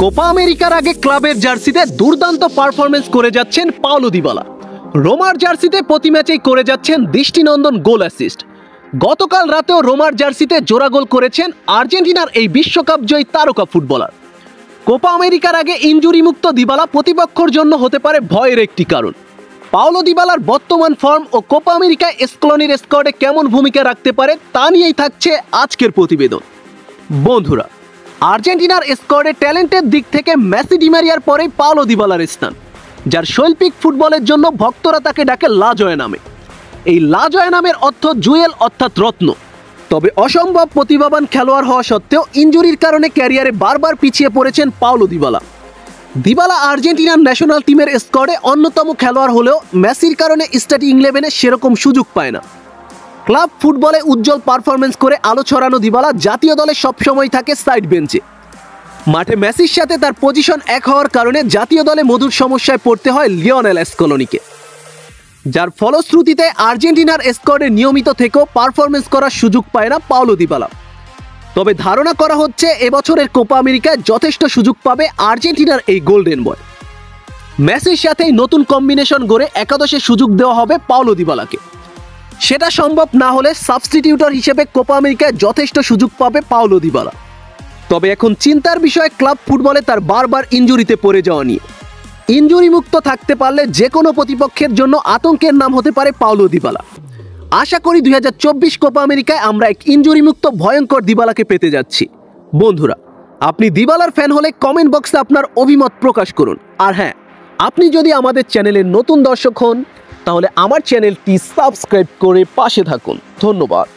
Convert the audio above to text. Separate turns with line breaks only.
Copa আমেরিকার আগে ক্লাবের জার্সিতে দুর্দান্ত পারফরমেন্স করে যাচ্ছেন পাওলো দিবালা। রোমার জার্সিতে প্রতি ম্যাচেই করে যাচ্ছেন দৃষ্টিনন্দন গোল অ্যাসিস্ট। গতকাল রাতেও রোমার জার্সিতে জোড়া গোল করেছেন আর্জেন্টিনার এই বিশ্বকাপ জয়ী তারকা ফুটবলার। কোপা আমেরিকার আগে ইনজুরিমুক্ত দিবালা প্রতিপক্ষের জন্য হতে পারে ভয়ের একটি কারণ। পাওলো দিবালার বর্তমান ফর্ম ও কোপা আমেরিকায় স্কলনির স্কোয়াডে কেমন ভূমিকা রাখতে পারে তা নিয়েই থাকছে আজকের প্রতিবেদন। বন্ধুরা, আর্জেন্টিনার স্কোয়াডে ট্যালেন্টের দিক থেকে মেসি ডি মারিয়ার পরেই পাওলো দিবালার স্থান, যার শৈল্পিক ফুটবলের জন্য ভক্তরা তাকে ডাকে লা জয়া নামে। এই লা জয়া নামের অর্থ জুয়েল অর্থাৎ রত্ন। তবে অসম্ভব প্রতিভাবান খেলোয়াড় হওয়া সত্ত্বেও ইনজুরির কারণে ক্যারিয়ারে বারবার পিছিয়ে পড়েছেন পাওলো দিবালা। দিবালা আর্জেন্টিনার ন্যাশনাল টিমের স্কোয়াডে অন্যতম খেলোয়াড় হলেও মেসির কারণে স্টার্টিং 11-এ সেরকম সুযোগ পায় না। ক্লাব ফুটবলে উজ্জ্বল পারফরমেন্স করে আলো ছড়ানো দিবালা জাতীয় দলে সবসময় থাকে সাইড বেঞ্চে। মাঠে মেসির সাথে তার পজিশন এক হওয়ার কারণে জাতীয় দলে মধুর সমস্যায় পড়তে হয় লিওনেল স্কলনিকে, যার ফলশ্রুতিতে আর্জেন্টিনার স্কোয়াডে নিয়মিত থেকেও পারফরমেন্স করার সুযোগ পায় না পাওলো দিবালা। তবে ধারণা করা হচ্ছে এবছরের কোপা আমেরিকায় যথেষ্ট সুযোগ পাবে আর্জেন্টিনার এই গোল্ডেন বয়। মেসির সাথেই নতুন কম্বিনেশন গড়ে একাদশে সুযোগ দেওয়া হবে পাওলো দিবালাকে। সেটা সম্ভব না হলে সাবস্টিটিউটর হিসেবে কোপা আমেরিকায় যথেষ্ট সুযোগ পাবে পাওলো দিবালা। তবে এখন চিন্তার বিষয় ক্লাব ফুটবলে তার বারবার ইনজুরিতে পড়ে যাওয়া নিয়ে। ইনজুরি মুক্ত থাকতে পারলে যে কোনো প্রতিপক্ষের জন্য আতঙ্কের নাম হতে পারে পাওলো দিবালা। আশা করি 2024 কোপা আমেরিকায় আমরা এক ইনজুরি মুক্ত ভয়ঙ্কর দিবালাকে পেতে যাচ্ছি। বন্ধুরা, আপনি দিবালার ফ্যান হলে কমেন্ট বক্সে আপনার অভিমত প্রকাশ করুন। আর হ্যাঁ, আপনি যদি আমাদের চ্যানেলের নতুন দর্শক হন তাহলে আমার চ্যানেলটি সাবস্ক্রাইব করে পাশে থাকুন। ধন্যবাদ।